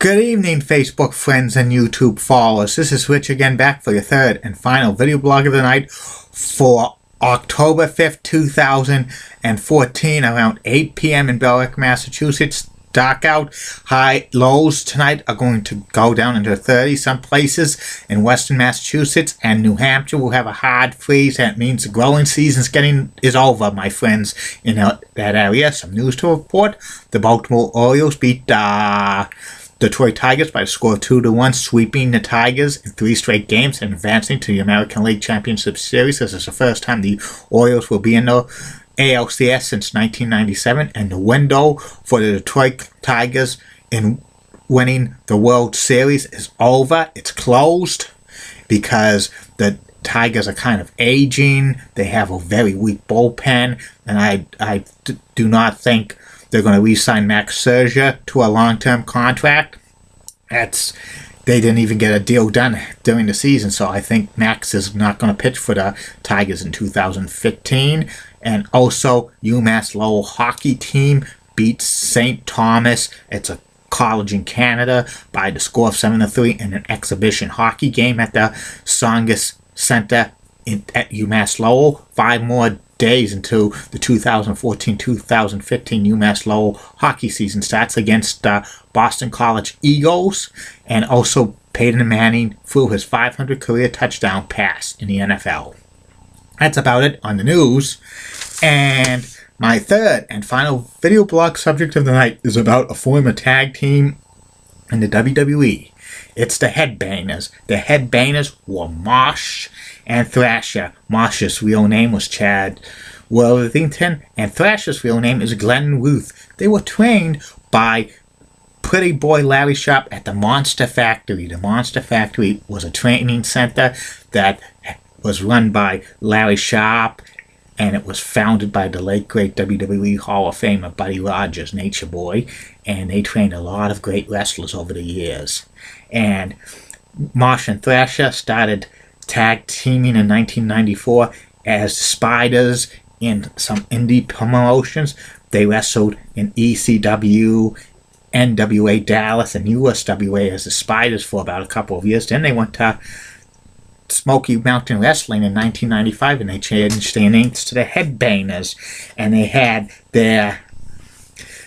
Good evening, Facebook friends and YouTube followers. This is Rich again, back for your third and final video blog of the night for October 5th, 2014, around 8 p.m. in Berwick, Massachusetts. Dark out. High lows tonight are going to go down into 30. Some places in western Massachusetts and New Hampshire will have a hard freeze. That means the growing season is over, my friends, in that area. Some news to report. The Baltimore Orioles beat Detroit Tigers by a score of 2-1, sweeping the Tigers in 3 straight games and advancing to the American League Championship Series. This is the first time the Orioles will be in the ALCS since 1997, and the window for the Detroit Tigers in winning the World Series is over. It's closed because the Tigers are kind of aging. They have a very weak bullpen, and I do not think they're going to re-sign Max Scherzer to a long-term contract. They didn't even get a deal done during the season, so I think Max is not going to pitch for the Tigers in 2015. And also, UMass Lowell hockey team beats St. Thomas. It's a college in Canada by the score of 7-3 in an exhibition hockey game at the Songus Center at UMass Lowell. 5 more days until the 2014-2015 UMass Lowell hockey season starts against Boston College Eagles. And also, Peyton Manning threw his 500 career touchdown pass in the NFL. That's about it on the news. And my third and final video blog subject of the night is about a former tag team in the WWE. It's the Headbangers. The Headbangers were Mosh and Thrasher. Mosh's real name was Chad Worthington, and Thrasher's real name is Glenn Ruth. They were trained by Pretty Boy Larry Sharp at the Monster Factory. The Monster Factory was a training center that was run by Larry Sharp, and it was founded by the late great WWE Hall of Famer Buddy Rogers, Nature Boy, and they trained a lot of great wrestlers over the years. And Mosh and Thrasher started tag teaming in 1994 as Spiders in some indie promotions. They wrestled in ECW, NWA Dallas, and USWA as the Spiders for about a couple of years. Then they went to Smoky Mountain Wrestling in 1995, and they changed their names to the Headbangers, and they had their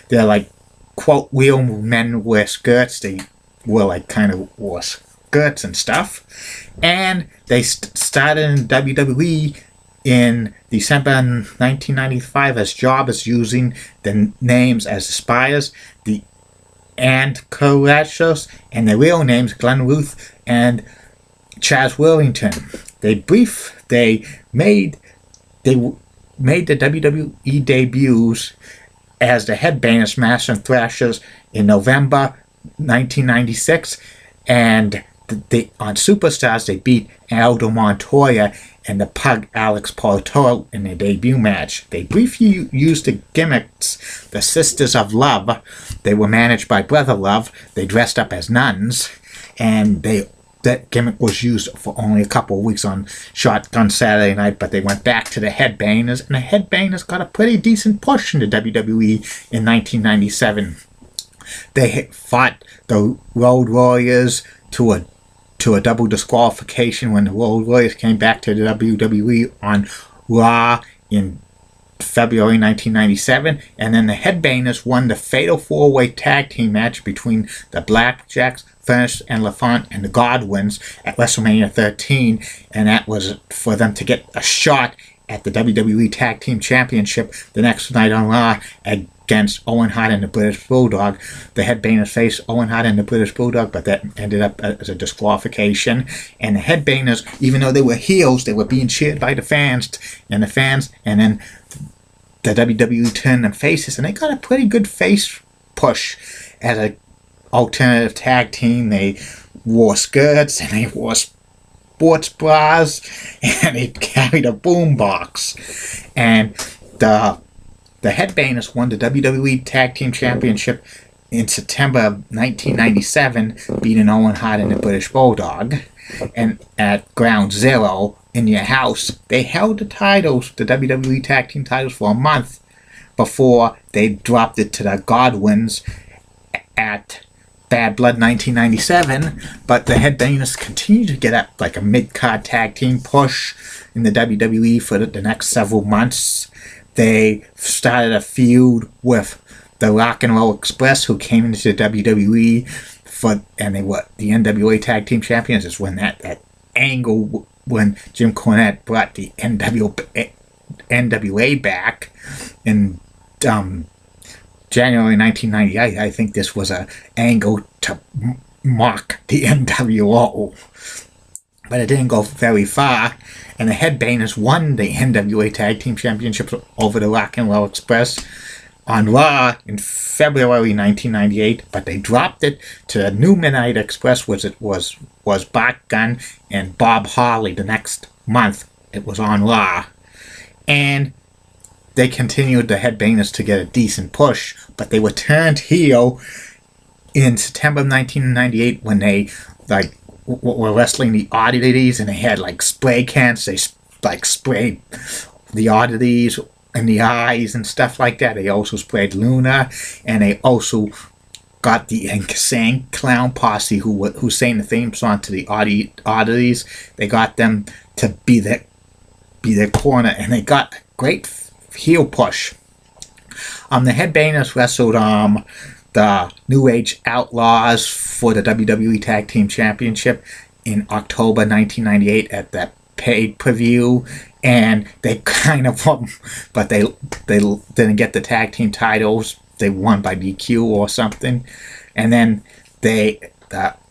like, quote, real men wear skirts. They were like kind of wore skirts and stuff, and they started in WWE in December 1995 as jobbers, using the names as the Spiders, the co-wrestlers, and their real names Glenn Ruth and Chaz Worthington. They made the WWE debuts as the Headbangers, Master and Thrashers in November 1996, and on Superstars they beat Aldo Montoya and the Pug Alex Portoro in their debut match. They briefly used the gimmicks, the Sisters of Love. They were managed by Brother Love. They dressed up as nuns, and that gimmick was used for only a couple of weeks on Shotgun Saturday Night, but they went back to the Headbangers, and the Headbangers got a pretty decent push in the WWE in 1997. They fought the Road Warriors to a double disqualification when the Road Warriors came back to the WWE on Raw in February 1997, and then the Headbangers won the Fatal 4-Way Tag Team match between the Blackjacks, Furnace and LaFont, and the Godwins at WrestleMania 13, and that was for them to get a shot at the WWE Tag Team Championship the next night on Raw against Owen Hart and the British Bulldog. The Headbangers faced Owen Hart and the British Bulldog, but that ended up as a disqualification. And the Headbangers, even though they were heels, they were being cheered by the fans, and then the WWE turned them faces, and they got a pretty good face push as a alternative tag team. They wore skirts, and they wore sports bras, and they carried a boombox. And the Headbangers won the WWE Tag Team Championship in September of 1997, beating Owen Hart and the British Bulldog. And at Ground Zero in your house, they held the titles, the WWE Tag Team titles, for a month before they dropped it to the Godwins at Bad Blood 1997, but the Headbangers continued to get up like a mid-card tag team push in the WWE for the next several months. They started a feud with the Rock and Roll Express, who came into the WWE and they were the NWA Tag Team Champions. Is when that angle when Jim Cornette brought the NWA back in January 1998. I think this was an angle to mock the NWO. But it didn't go very far, and the Headbangers won the NWA Tag Team Championships over the Rock and Roll Express on Raw in February 1998, but they dropped it to the New Midnight Express, which it was Bart Gunn and Bob Holly the next month. It was on Raw. And they continued the Headbangers to get a decent push, but they were turned heel in September of 1998 when they were wrestling the Oddities, and they had spray cans. They sprayed the Oddities in the eyes and stuff like that. They also sprayed Luna, and they also got the Insane Clown Posse who sang the theme song to the Oddities. They got them to be their corner, and they got a great heel push. The Headbangers wrestled the New Age Outlaws for the WWE Tag Team Championship in October 1998 at the pay-per-view, and they kind of won, but they didn't get the tag team titles. They won by DQ or something, and then the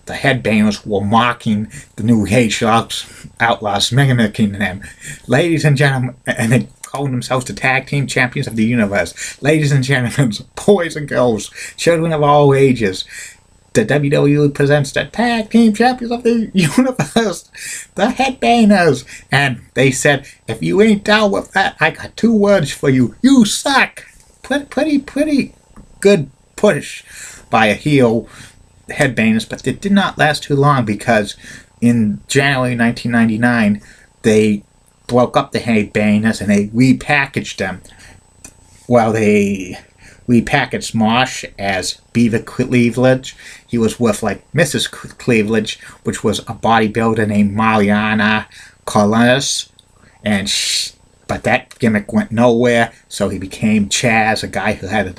Headbangers were mocking the New Age Outlaws, mimicking them. Ladies and gentlemen, and they called themselves the Tag Team Champions of the Universe. Ladies and gentlemen, boys and girls, children of all ages, the WWE presents the Tag Team Champions of the Universe, the Headbangers. And they said, if you ain't down with that, I got 2 words for you. You suck. Pretty good push by a heel Headbangers, but it did not last too long, because in January 1999, they broke up the Headbangers and they repackaged them. Well, they repackaged Marsh as Beaver Cleavage. He was with Mrs. Cleavage, which was a bodybuilder named Mariana Colares, but that gimmick went nowhere. So he became Chaz, a guy who had a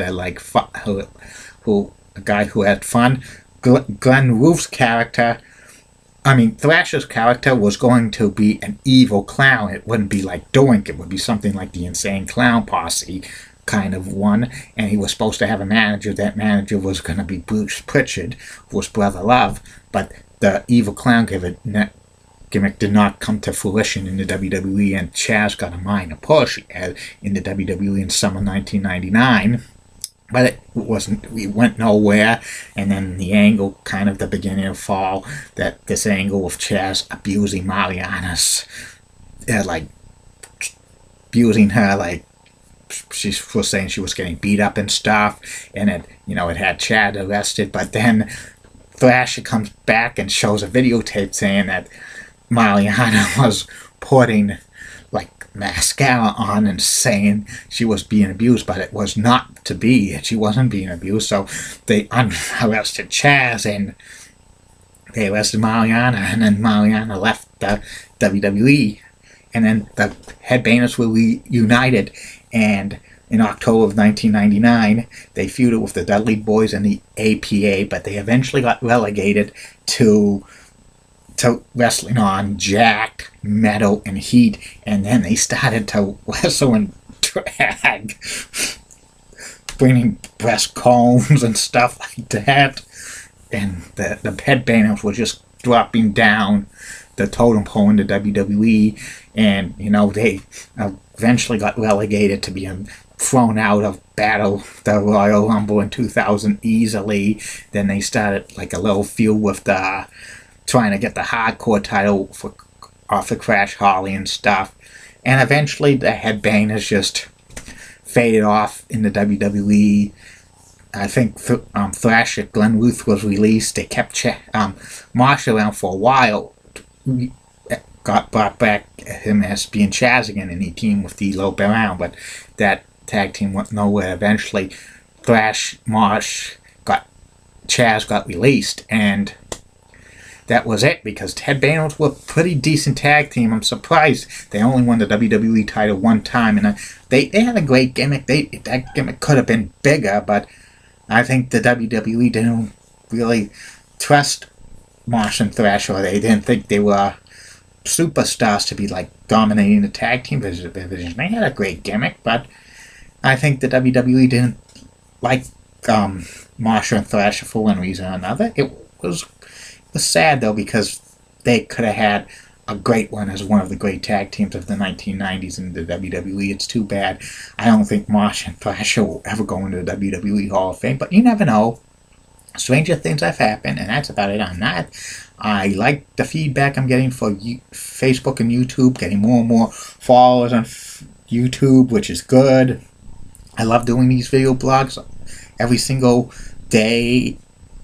guy who had fun. Glenn Roof's character, Thrasher's character was going to be an evil clown. It wouldn't be like Doink. It would be something like the Insane Clown Posse kind of one. And he was supposed to have a manager. That manager was going to be Bruce Pritchard, who was Brother Love. But the evil clown gimmick did not come to fruition in the WWE, and Chaz got a minor push in the WWE in summer 1999. But it went nowhere, and then the angle, kind of the beginning of fall, that this angle of Chaz abusing Mariana's, abusing her, she was saying she was getting beat up and stuff, and it had Chad arrested, but then Thrasher comes back and shows a videotape saying that Mariana was putting mascara on and saying she was being abused, but it was not to be. She wasn't being abused, so they arrested Chaz and they arrested Mariana, and then Mariana left the WWE, and then the Headbangers were reunited, and in October of 1999 they feuded with the Dudley Boys and the APA, but they eventually got relegated to wrestling on Jack, Metal, and Heat, and then they started to wrestle in drag, bringing breast combs and stuff like that, and the Headbangers were just dropping down the totem pole in the WWE, and they eventually got relegated to being thrown out of the Royal Rumble in 2000 easily. Then they started a little feud with trying to get the hardcore title off of Crash Holly and stuff. And eventually the Headbangers just faded off in the WWE. I think Thrasher, Glenn Ruth was released. They kept Marsh around for a while. Got brought back him as being Chaz again, and he teamed with D'Lo Brown, but that tag team went nowhere. Eventually Marsh got Chaz got released, and that was it, because Headbangers were a pretty decent tag team. I'm surprised they only won the WWE title one time, and they had a great gimmick. That gimmick could have been bigger, but I think the WWE didn't really trust Marsh and Thrasher. They didn't think they were superstars to be like dominating the tag team division. They had a great gimmick, but I think the WWE didn't like Marsh and Thrasher for one reason or another. It was sad though, because they could have had a great one as one of the great tag teams of the 1990s in the WWE. It's too bad. I don't think Marsh and Thrasher will ever go into the WWE Hall of Fame, but you never know. Stranger things have happened, and that's about it on that. I like the feedback I'm getting for Facebook and YouTube, getting more and more followers on YouTube, which is good. I love doing these video blogs every single day,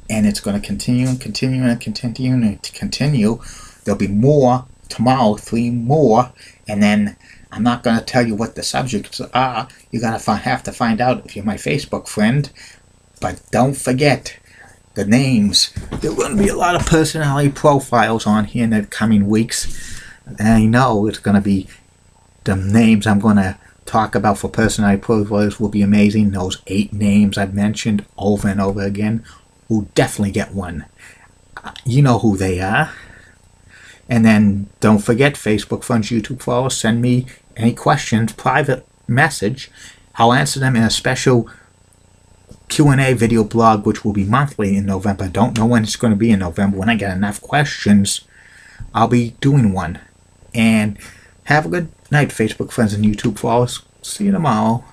and it's going to continue and continue and continue and continue. There'll be more tomorrow, 3 more, and then I'm not going to tell you what the subjects are. You're going to have to find out if you're my Facebook friend. But don't forget the names. There are going to be a lot of personality profiles on here in the coming weeks. And I know it's going to be the names I'm going to talk about for personality profiles will be amazing. Those 8 names I've mentioned over and over again will definitely get one. You know who they are. And then don't forget, Facebook friends, YouTube followers, send me any questions, private message. I'll answer them in a special Q&A video blog, which will be monthly in November. Don't know when it's going to be in November. When I get enough questions, I'll be doing one. And have a good night, Facebook friends and YouTube followers. See you tomorrow.